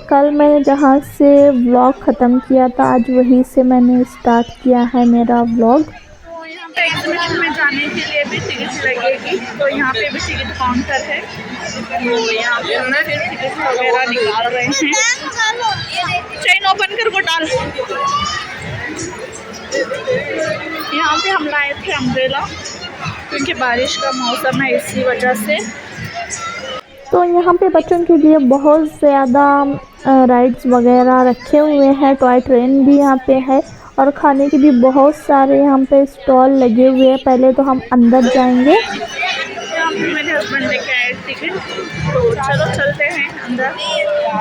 कल मैंने जहाँ से व्लॉग ख़त्म किया था आज वहीं से मैंने स्टार्ट किया है मेरा व्लॉग। तो यहाँ पे एग्जीबिशन में जाने के लिए भी टिकट लगेगी, तो यहाँ पे भी टिकट काउंटर है। तो यहाँ पे हम फिर टिकट वगैरह निकाल रहे हैं। चेन ओपन कर को डाल। यहाँ पे हम लाए थे अम्ब्रेला क्योंकि बारिश का मौसम है, इसी वजह से। तो यहाँ पे बच्चों के लिए बहुत ज़्यादा राइड्स वगैरह रखे हुए हैं, टॉय ट्रेन भी यहाँ पे है और खाने के भी बहुत सारे यहाँ पे स्टॉल लगे हुए हैं। पहले तो हम अंदर जाएंगे। यहाँ पे मेरे हस्बैंड लेके आए टिकट, तो चलो चलते हैं अंदर।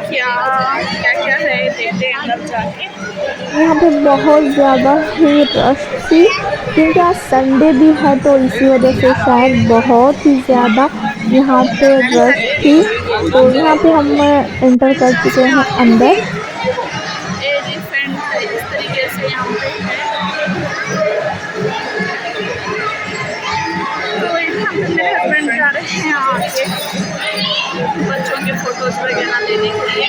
क्या क्या है देखते हैं अंदर जाके। यहाँ पे बहुत ज़्यादा ही रश थी क्योंकि आज संडे भी है, तो इसी वजह से शायद बहुत ही ज़्यादा यहाँ पे रश थी। तो यहाँ पे हम एंटर कर चुके हैं अंदर। इस तरीके से यहाँ पे तो यहाँ पे मेरे हस्बैंड जा रहे हैं आगे बच्चों के फोटोज वगैरह लेने के लिए।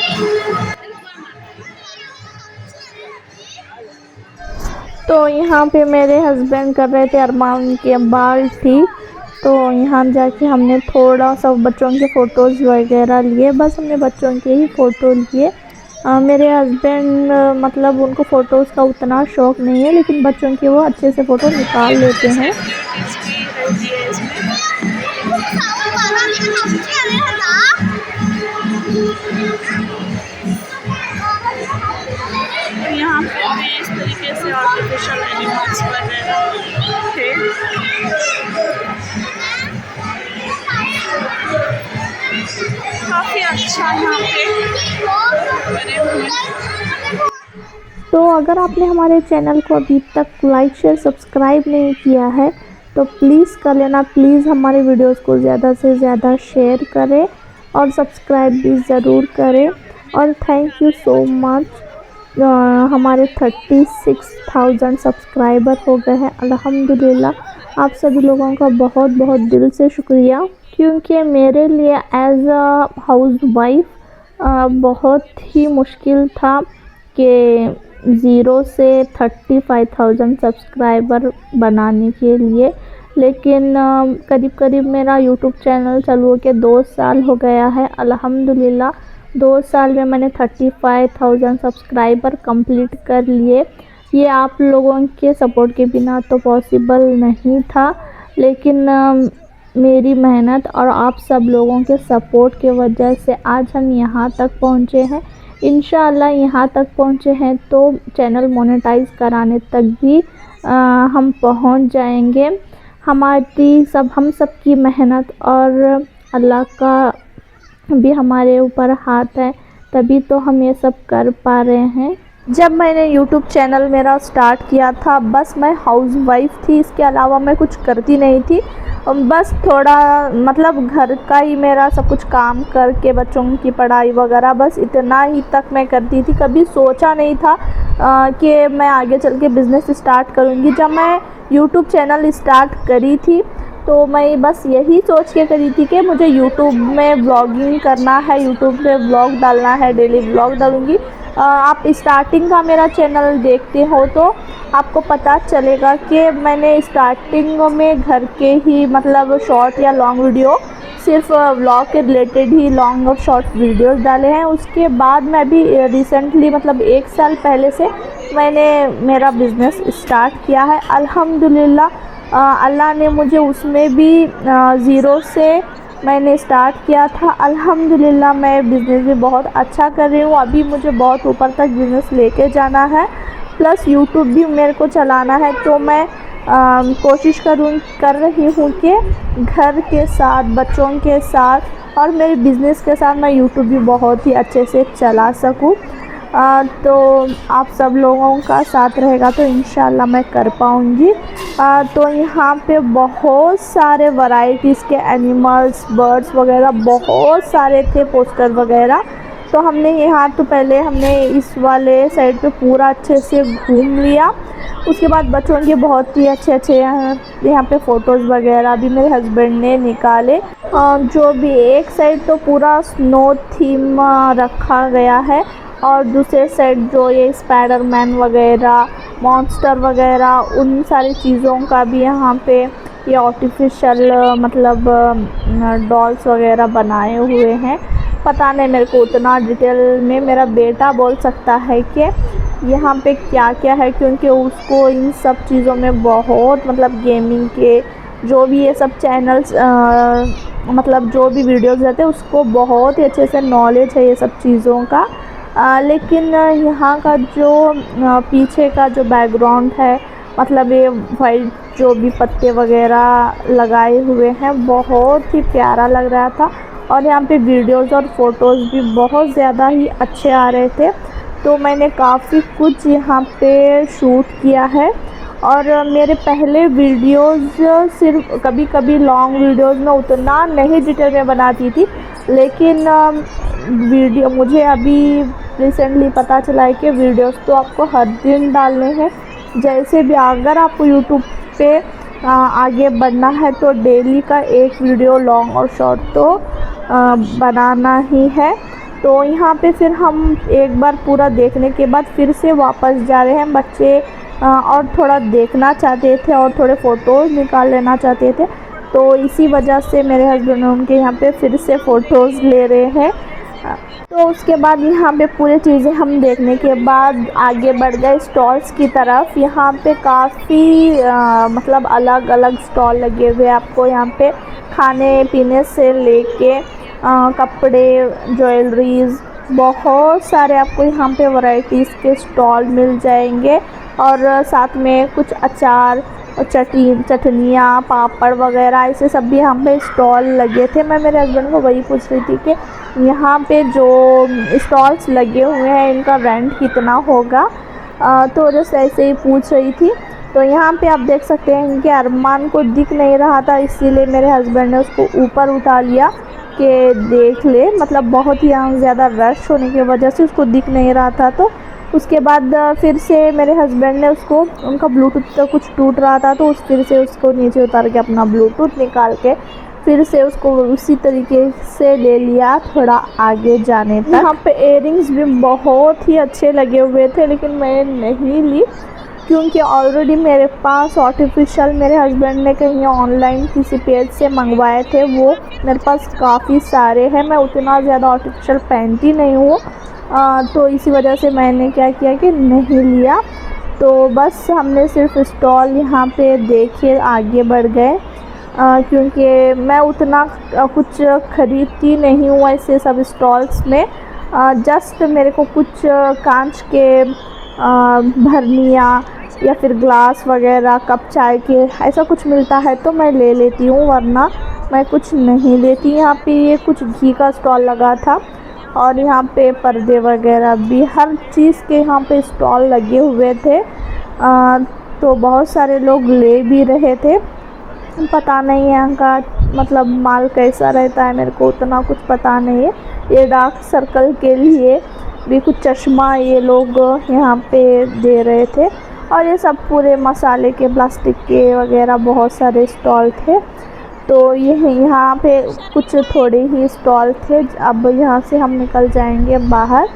तो यहाँ पे मेरे हस्बैंड कर रहे थे अरमान के बाल ठीक, तो यहाँ जाके हमने थोड़ा सा बच्चों के फ़ोटोज़ वगैरह लिए। बस हमने बच्चों के ही फ़ोटो लिए। मेरे हस्बैंड मतलब उनको फ़ोटोज़ का उतना शौक़ नहीं है, लेकिन बच्चों के वो अच्छे से फ़ोटो निकाल लेते हैं। यहाँ पे भी इस तरीके से आर्टिफिशियल एनिमल्स वगैरह थे। काफ़ी अच्छा यहाँ पे बने हुए। तो अगर आपने हमारे चैनल को अभी तक लाइक शेयर सब्सक्राइब नहीं किया है तो प्लीज़ कर लेना। प्लीज़ हमारे वीडियोस को ज़्यादा से ज़्यादा शेयर करें और सब्सक्राइब भी ज़रूर करें। और थैंक यू सो मच। हमारे 36,000 सब्सक्राइबर हो गए हैं अल्हम्दुलिल्लाह। आप सभी लोगों का बहुत बहुत दिल से शुक्रिया, क्योंकि मेरे लिए एज अ हाउस वाइफ बहुत ही मुश्किल था कि 0 से 35,000 सब्सक्राइबर बनाने के लिए। लेकिन करीब करीब मेरा यूट्यूब चैनल चालू होकर 2 साल हो गया है अल्हम्दुलिल्लाह। 2 साल में मैंने 35,000 सब्सक्राइबर कंप्लीट कर लिए। ये आप लोगों के सपोर्ट के बिना तो पॉसिबल नहीं था, लेकिन मेरी मेहनत और आप सब लोगों के सपोर्ट के वजह से आज हम यहाँ तक पहुँचे हैं। इंशाअल्लाह यहाँ तक पहुँचे हैं तो चैनल मोनेटाइज कराने तक भी हम पहुँच जाएंगे। हम सब की मेहनत और अल्लाह का भी हमारे ऊपर हाथ है, तभी तो हम ये सब कर पा रहे हैं। जब मैंने YouTube चैनल मेरा स्टार्ट किया था बस मैं हाउस वाइफ थी, इसके अलावा मैं कुछ करती नहीं थी। बस थोड़ा मतलब घर का ही मेरा सब कुछ काम करके बच्चों की पढ़ाई वगैरह बस इतना ही तक मैं करती थी। कभी सोचा नहीं था कि मैं आगे चल के बिज़नेस स्टार्ट करूँगी। जब मैं YouTube चैनल स्टार्ट करी थी तो मैं बस यही सोच के करी थी कि मुझे YouTube में व्लॉगिंग करना है, YouTube पे व्लॉग डालना है, डेली व्लॉग डालूँगी। आप स्टार्टिंग का मेरा चैनल देखते हो तो आपको पता चलेगा कि मैंने स्टार्टिंग में घर के ही मतलब शॉर्ट या लॉन्ग वीडियो सिर्फ व्लॉग के रिलेटेड ही लॉन्ग और शॉर्ट वीडियोस डाले हैं। उसके बाद मैं भी रिसेंटली मतलब 1 साल पहले से मैंने मेरा बिज़नेस स्टार्ट किया है अल्हम्दुलिल्लाह। अल्लाह ने मुझे उसमें भी 0 से मैंने स्टार्ट किया था। अल्हम्दुलिल्लाह मैं बिज़नेस भी बहुत अच्छा कर रही हूँ। अभी मुझे बहुत ऊपर तक बिज़नेस लेके जाना है, प्लस यूट्यूब भी मेरे को चलाना है। तो मैं कोशिश कर रही हूँ कि घर के साथ, बच्चों के साथ और मेरे बिज़नेस के साथ मैं यूट्यूब भी बहुत ही अच्छे से चला सकूँ। तो आप सब लोगों का साथ रहेगा तो इंशाल्लाह मैं कर पाऊँगी। तो यहाँ पे बहुत सारे वैरायटीज़ के एनिमल्स, बर्ड्स वगैरह बहुत सारे थे, पोस्टर वगैरह। तो हमने यहाँ तो पहले हमने इस वाले साइड पे पूरा अच्छे से घूम लिया। उसके बाद बच्चों के बहुत ही अच्छे यहाँ पे फ़ोटोज़ वगैरह भी मेरे हस्बैंड ने निकाले। जो भी एक साइड तो पूरा स्नो थीम रखा गया है और दूसरे साइड जो ये स्पाइडरमैन वगैरह, मॉन्स्टर वगैरह, उन सारी चीज़ों का भी यहाँ पे ये आर्टिफिशियल मतलब डॉल्स वगैरह बनाए हुए हैं। पता नहीं मेरे को उतना डिटेल में मेरा बेटा बोल सकता है कि यहाँ पे क्या क्या है, क्योंकि उसको इन सब चीज़ों में बहुत मतलब गेमिंग के जो भी ये सब चैनल्स मतलब जो भी वीडियोस रहते हैं उसको बहुत ही अच्छे से नॉलेज है ये सब चीज़ों का। लेकिन यहाँ का जो पीछे का जो बैकग्राउंड है, मतलब ये वाइट जो भी पत्ते वगैरह लगाए हुए हैं, बहुत ही प्यारा लग रहा था। और यहाँ पे वीडियोस और फ़ोटोज़ भी बहुत ज़्यादा ही अच्छे आ रहे थे। तो मैंने काफ़ी कुछ यहाँ पे शूट किया है। और मेरे पहले वीडियोस सिर्फ कभी कभी लॉन्ग वीडियोस में उतना नहीं डिटेल में बनाती थी, लेकिन वीडियो मुझे अभी रिसेंटली पता चला है कि वीडियोस तो आपको हर दिन डालने हैं। जैसे भी अगर आपको यूट्यूब पे आगे बढ़ना है तो डेली का एक वीडियो लॉन्ग और शॉर्ट तो बनाना ही है। तो यहाँ पे फिर हम एक बार पूरा देखने के बाद फिर से वापस जा रहे हैं। बच्चे और थोड़ा देखना चाहते थे और थोड़े फ़ोटोज़ निकाल लेना चाहते थे, तो इसी वजह से मेरे हस्बैंड उनके यहाँ पे फिर से फ़ोटोज़ ले रहे हैं। तो उसके बाद यहाँ पे पूरी चीज़ें हम देखने के बाद आगे बढ़ गए स्टॉल्स की तरफ। यहाँ पे काफ़ी मतलब अलग अलग स्टॉल लगे हुए हैं। आपको यहाँ पे खाने पीने से लेके कपड़े, ज्वेलरीज़, बहुत सारे आपको यहाँ पे वैरायटीज़ के स्टॉल मिल जाएंगे। और साथ में कुछ अचार और चटनियाँ, पापड़ वगैरह ऐसे सब भी यहाँ पे स्टॉल लगे थे। मैं मेरे हस्बैंड को वही पूछ रही थी कि यहाँ पे जो स्टॉल्स लगे हुए हैं इनका रेंट कितना होगा, तो जस्ट ऐसे ही पूछ रही थी। तो यहाँ पे आप देख सकते हैं कि अरमान को दिख नहीं रहा था, इसीलिए मेरे हस्बैंड ने उसको ऊपर उठा लिया कि देख ले, मतलब बहुत ही यहाँ ज़्यादा रश होने की वजह से उसको दिख नहीं रहा था। तो उसके बाद फिर से मेरे हस्बैंड ने उसको, उनका ब्लूटूथ तो कुछ टूट रहा था, तो फिर से उसको नीचे उतार के अपना ब्लूटूथ निकाल के फिर से उसको उसी तरीके से ले लिया थोड़ा आगे जाने तक। यहाँ पे इयररिंग्स भी बहुत ही अच्छे लगे हुए थे, लेकिन मैं नहीं ली क्योंकि ऑलरेडी मेरे पास आर्टिफिशियल मेरे हस्बैंड ने कहीं ऑनलाइन किसी पेज से मंगवाए थे, वो मेरे पास काफ़ी सारे हैं। मैं उतना ज़्यादा आर्टिफिशियल पहनती नहीं हूँ, तो इसी वजह से मैंने क्या किया कि नहीं लिया। तो बस हमने सिर्फ स्टॉल यहाँ पे देखे आगे बढ़ गए, क्योंकि मैं उतना कुछ ख़रीदती नहीं हूँ ऐसे सब स्टॉल्स में। जस्ट मेरे को कुछ कांच के भरनियाँ या फिर ग्लास वगैरह, कप चाय के ऐसा कुछ मिलता है तो मैं ले लेती हूँ, वरना मैं कुछ नहीं लेती। यहाँ पे ये कुछ घी का स्टॉल लगा था और यहाँ पे पर्दे वगैरह भी, हर चीज़ के यहाँ पे स्टॉल लगे हुए थे। तो बहुत सारे लोग ले भी रहे थे। पता नहीं यहाँ का मतलब माल कैसा रहता है, मेरे को उतना कुछ पता नहीं है। ये डार्क सर्कल के लिए भी कुछ चश्मा ये लोग यहाँ पे दे रहे थे। और ये सब पूरे मसाले के, प्लास्टिक के वगैरह बहुत सारे स्टॉल थे। तो ये यहाँ पे कुछ थोड़े ही स्टॉल थे। अब यहाँ से हम निकल जाएंगे बाहर।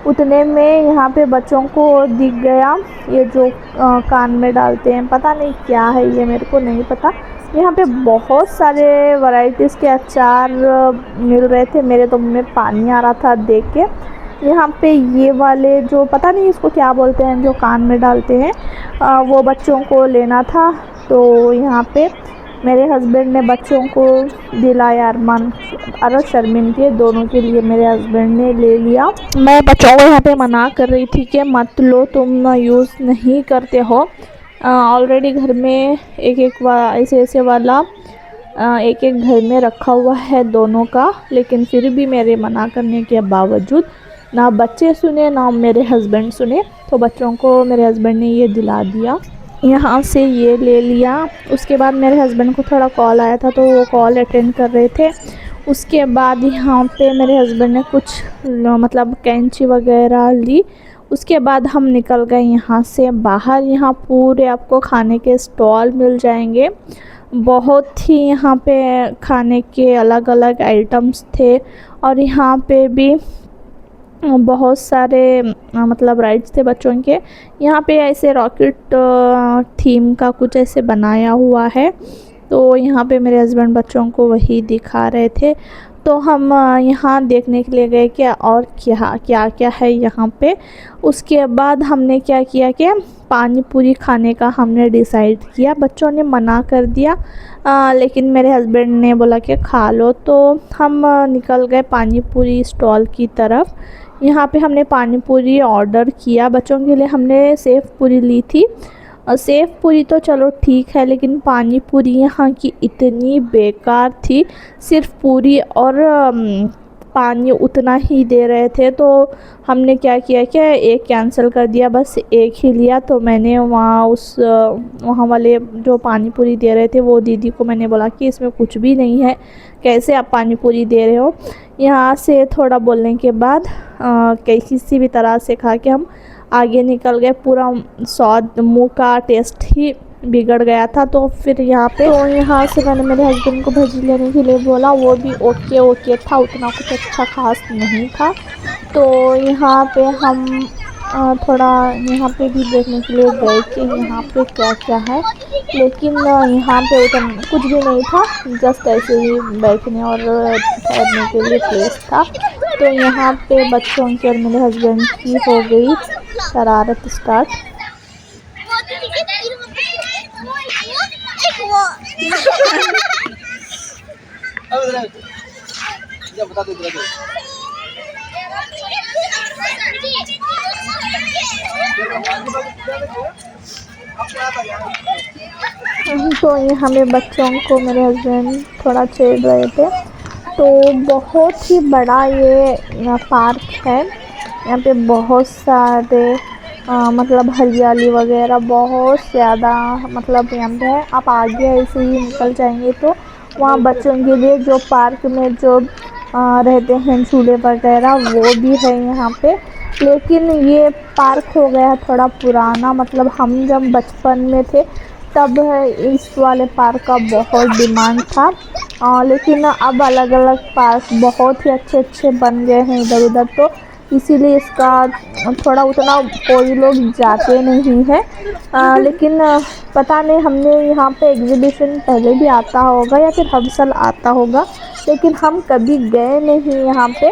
उतने में यहाँ पे बच्चों को दिख गया ये जो कान में डालते हैं, पता नहीं क्या है ये, मेरे को नहीं पता। यहाँ पे बहुत सारे वैरायटीज़ के अचार मिल रहे थे, मेरे तो मुँह में पानी आ रहा था देख के। यहाँ पे ये वाले जो पता नहीं इसको क्या बोलते हैं, जो कान में डालते हैं, वो बच्चों को लेना था। तो यहाँ पे मेरे हस्बैंड ने बच्चों को दिलाया, अरमान और शर्मिन के दोनों के लिए मेरे हस्बैंड ने ले लिया। मैं बच्चों को यहाँ पे मना कर रही थी कि मत लो, तुम यूज़ नहीं करते हो। ऑलरेडी घर में एक ऐसे वाला एक घर में रखा हुआ है दोनों का, लेकिन फिर भी मेरे मना करने के बावजूद ना बच्चे सुने ना मेरे हस्बैंड सुने। तो बच्चों को मेरे हस्बैंड ने ये दिला दिया, यहाँ से ये ले लिया। उसके बाद मेरे हस्बैंड को थोड़ा कॉल आया था, तो वो कॉल अटेंड कर रहे थे। उसके बाद यहाँ पे मेरे हस्बैंड ने कुछ मतलब कैंची वगैरह ली। उसके बाद हम निकल गए यहाँ से बाहर। यहाँ पूरे आपको खाने के स्टॉल मिल जाएंगे, बहुत ही यहाँ पे खाने के अलग अलग आइटम्स थे। और यहाँ पे भी बहुत सारे मतलब राइड्स थे बच्चों के। यहाँ पे ऐसे रॉकेट थीम का कुछ ऐसे बनाया हुआ है, तो यहाँ पे मेरे हस्बैंड बच्चों को वही दिखा रहे थे। तो हम यहाँ देखने के लिए गए कि और क्या क्या क्या है यहाँ पे। उसके बाद हमने क्या किया कि पानी पूरी खाने का हमने डिसाइड किया। बच्चों ने मना कर दिया, लेकिन मेरे हस्बैंड ने बोला कि खा लो। तो हम निकल गए पानी पूरी स्टॉल की तरफ। यहाँ पे हमने पानी पूरी ऑर्डर किया। बच्चों के लिए हमने सेव पूरी ली थी। सेव पूरी तो चलो ठीक है, लेकिन पानी पूरी यहाँ की इतनी बेकार थी। सिर्फ पूरी और पानी उतना ही दे रहे थे। तो हमने क्या किया कि एक कैंसिल कर दिया, बस एक ही लिया। तो मैंने वहाँ वाले जो पानी पूरी दे रहे थे वो दीदी को मैंने बोला कि इसमें कुछ भी नहीं है, कैसे आप पानी पूरी दे रहे हो। यहाँ से थोड़ा बोलने के बाद किसी भी तरह से खा के हम आगे निकल गए। पूरा स्वाद मुँह का टेस्ट ही बिगड़ गया था। तो फिर यहाँ से मैंने मेरे हस्बैंड को भजी लेने के लिए बोला, वो भी ओके ओके था, उतना कुछ अच्छा खास नहीं था। तो यहाँ पे हम थोड़ा यहाँ पे भी देखने के लिए गए कि यहाँ पे क्या क्या है, लेकिन यहाँ पे उतना कुछ भी नहीं था। जस्ट ऐसे ही बैठने और ठहरने के लिए प्लेस था। तो यहाँ पे बच्चों की और मेरे हस्बैंड की हो गई शरारत स्टार्ट। तो यहाँ पे बच्चों को मेरे हस्बैंड थोड़ा छेड़ रहे थे। तो बहुत ही बड़ा ये पार्क है। यहाँ पे बहुत सारे मतलब हरियाली वगैरह बहुत ज़्यादा मतलब यहाँ पे है। आप आगे ऐसे ही निकल जाएंगे तो वहाँ बच्चों के लिए जो पार्क में जो रहते हैं झूले वगैरह वो भी है यहाँ पे। लेकिन ये पार्क हो गया थोड़ा पुराना, मतलब हम जब बचपन में थे तब इस वाले पार्क का बहुत डिमांड था। लेकिन अब अलग अलग पार्क बहुत ही अच्छे अच्छे बन गए हैं इधर उधर, तो इसीलिए इसका थोड़ा उतना कोई लोग जाते नहीं है। लेकिन पता नहीं, हमने यहाँ पे एग्जीबिशन पहले भी आता होगा या फिर हर साल आता होगा, लेकिन हम कभी गए नहीं यहाँ पे।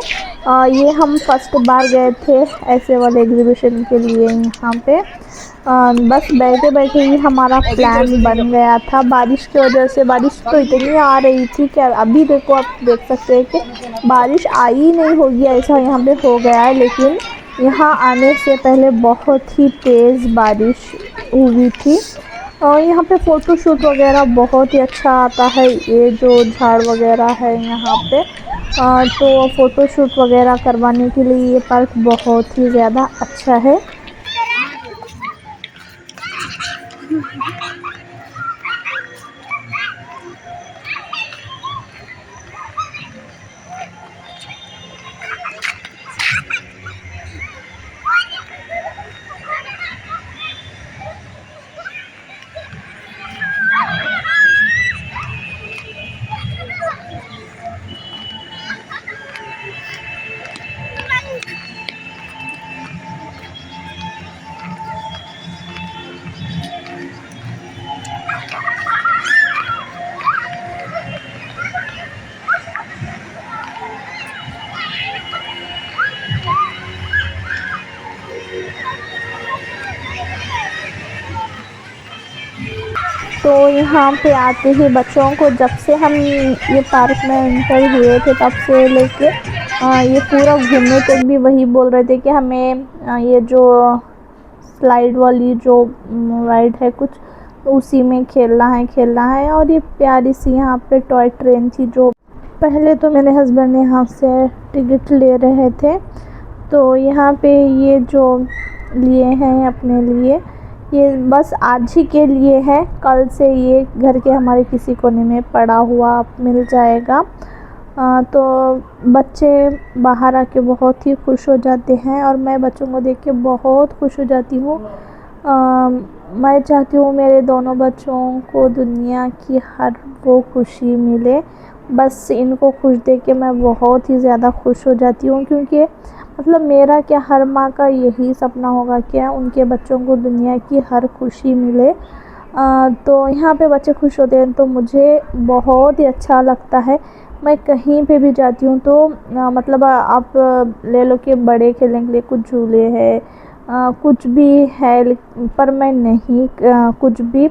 ये हम फर्स्ट बार गए थे ऐसे वाले एग्जीबिशन के लिए यहाँ पे। बस बैठे बैठे ही हमारा प्लान बन गया था। बारिश की वजह से, बारिश तो इतनी आ रही थी कि अभी देखो आप देख सकते हैं कि बारिश आई नहीं होगी ऐसा यहाँ पे हो गया है। लेकिन यहाँ आने से पहले बहुत ही तेज़ बारिश हुई थी। और यहाँ पे फ़ोटो शूट वगैरह बहुत ही अच्छा आता है। ये जो झाड़ वगैरह है यहाँ पे, तो फ़ोटो शूट वगैरह करवाने के लिए ये पार्क बहुत ही ज़्यादा अच्छा है। तो यहाँ पे आते ही बच्चों को, जब से हम ये पार्क में एंटर हुए थे तब से लेके ये पूरा घूमने तक भी वही बोल रहे थे कि हमें ये जो स्लाइड वाली जो राइड है कुछ, उसी में खेलना है। और ये प्यारी सी यहाँ पे टॉय ट्रेन थी। जो पहले तो मेरे हस्बैंड यहाँ से टिकट ले रहे थे, तो यहाँ पे ये जो लिए हैं अपने लिए, ये बस आज ही के लिए है। कल से ये घर के हमारे किसी कोने में पड़ा हुआ मिल जाएगा। तो बच्चे बाहर आके बहुत ही खुश हो जाते हैं और मैं बच्चों को देख के बहुत खुश हो जाती हूँ। मैं चाहती हूँ मेरे दोनों बच्चों को दुनिया की हर वो खुशी मिले। बस इनको खुश देख के मैं बहुत ही ज़्यादा खुश हो जाती हूँ, क्योंकि मतलब मेरा क्या, हर माँ का यही सपना होगा क्या, उनके बच्चों को दुनिया की हर खुशी मिले। तो यहाँ पे बच्चे खुश होते हैं तो मुझे बहुत ही अच्छा लगता है। मैं कहीं पे भी जाती हूँ तो मतलब आप ले लो कि बड़े खेलने के लिए कुछ झूले हैं, कुछ भी है, पर मैं नहीं कुछ भी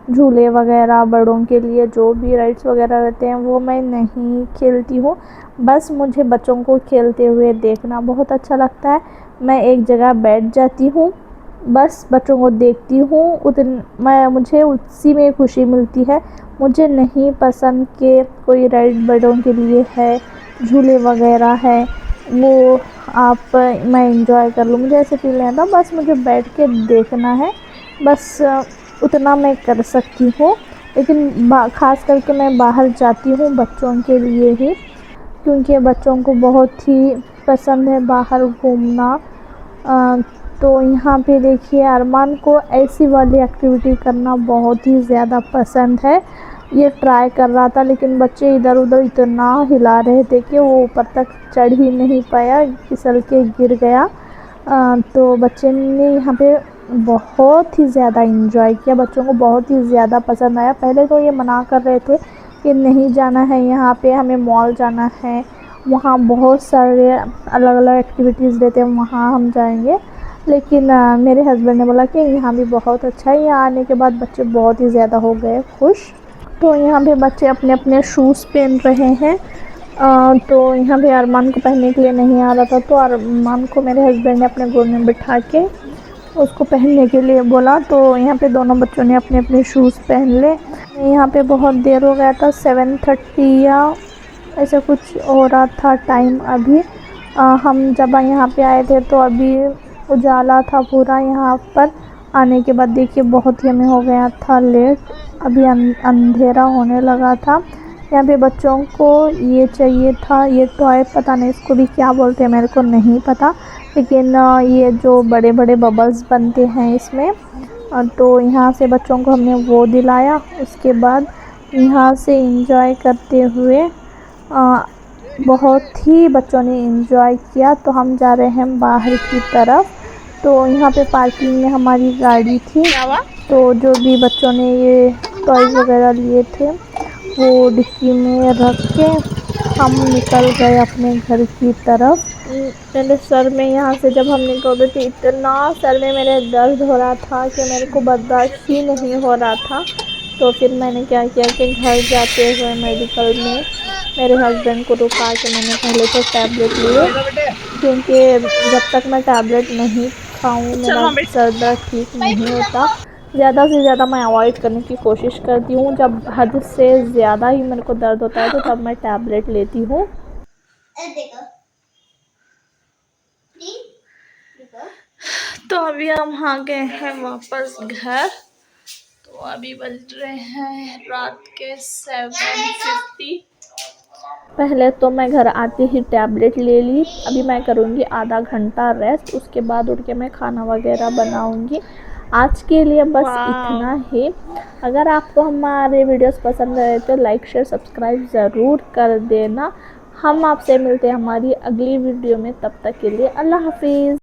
झूले वगैरह बड़ों के लिए जो भी राइड्स वगैरह रहते हैं वो मैं नहीं खेलती हूँ। बस मुझे बच्चों को खेलते हुए देखना बहुत अच्छा लगता है। मैं एक जगह बैठ जाती हूँ, बस बच्चों को देखती हूँ, मुझे उसी में खुशी मिलती है। मुझे नहीं पसंद कि कोई राइड बड़ों के लिए है, झूले वगैरह है, वो मैं इंजॉय कर लूँ, मुझे ऐसे फील नहीं आता। बस मुझे बैठ के देखना है, बस उतना मैं कर सकती हूँ। लेकिन ख़ास करके मैं बाहर जाती हूँ बच्चों के लिए ही, क्योंकि बच्चों को बहुत ही पसंद है बाहर घूमना। तो यहाँ पे देखिए अरमान को ऐसी वाली एक्टिविटी करना बहुत ही ज़्यादा पसंद है। ये ट्राई कर रहा था लेकिन बच्चे इधर उधर इतना हिला रहे थे कि वो ऊपर तक चढ़ ही नहीं पाया, फिसल के गिर गया। तो बच्चे ने यहाँ पे बहुत ही ज़्यादा इंजॉय किया, बच्चों को बहुत ही ज़्यादा पसंद आया। पहले तो ये मना कर रहे थे कि नहीं जाना है यहाँ पे, हमें मॉल जाना है, वहाँ बहुत सारे अलग अलग एक्टिविटीज़ रहते हैं, वहाँ हम जाएंगे। लेकिन मेरे हस्बैंड ने बोला कि यहाँ भी बहुत अच्छा है। यहाँ आने के बाद बच्चे बहुत ही ज़्यादा हो गए खुश। तो यहाँ पे बच्चे अपने अपने शूज़ पहन रहे हैं। तो यहाँ पे अरमान को पहनने के लिए नहीं आ रहा था, तो अरमान को मेरे हस्बैंड ने अपने गोद में बिठा के उसको पहनने के लिए बोला। तो यहाँ पे दोनों बच्चों ने अपने अपने शूज़ पहन ले। यहाँ पे बहुत देर हो गया था, 7:30 या ऐसा कुछ हो रहा था टाइम अभी। हम जब यहाँ पे आए थे तो अभी उजाला था पूरा यहाँ पर। आने के बाद देखिए बहुत ही हमें हो गया था लेट, अभी अंधेरा होने लगा था। यहाँ पे बच्चों को ये चाहिए था, ये टॉय, पता नहीं इसको भी क्या बोलते हैं, मेरे को नहीं पता। लेकिन ये जो बड़े बड़े बबल्स बनते हैं इसमें, तो यहाँ से बच्चों को हमने वो दिलाया। उसके बाद यहाँ से इंजॉय करते हुए बहुत ही बच्चों ने इंजॉय किया। तो हम जा रहे हैं बाहर की तरफ। तो यहाँ पे पार्किंग में हमारी गाड़ी थी, तो जो भी बच्चों ने ये टॉयज़ वगैरह लिए थे वो डिक्की में रख के हम निकल गए अपने घर की तरफ। मेरे सर में यहाँ से जब हम निकल रहे थे इतना सर में मेरे दर्द हो रहा था कि मेरे को बर्दाश्त ही नहीं हो रहा था। तो फिर मैंने क्या किया कि घर जाते हुए मेडिकल में मेरे हस्बैंड को रुका के मैंने पहले तो टैबलेट लिए, क्योंकि जब तक मैं टैबलेट नहीं खाऊं मेरा सर दर्द ठीक नहीं होता। ज़्यादा से ज़्यादा मैं अवॉइड करने की कोशिश करती हूँ। जब हद से ज़्यादा ही मेरे को दर्द होता है तो तब मैं टैबलेट लेती हूँ। तो अभी हम आ गए हैं वापस घर। तो अभी बज रहे हैं रात के 7:50। पहले तो मैं घर आते ही टैबलेट ले ली। अभी मैं करूँगी आधा घंटा रेस्ट, उसके बाद उठ के मैं खाना वगैरह बनाऊँगी। आज के लिए बस इतना ही। अगर आपको हमारे वीडियोस पसंद आए तो लाइक शेयर सब्सक्राइब ज़रूर कर देना। हम आपसे मिलते हैं हमारी अगली वीडियो में, तब तक के लिए अल्लाह हाफिज़।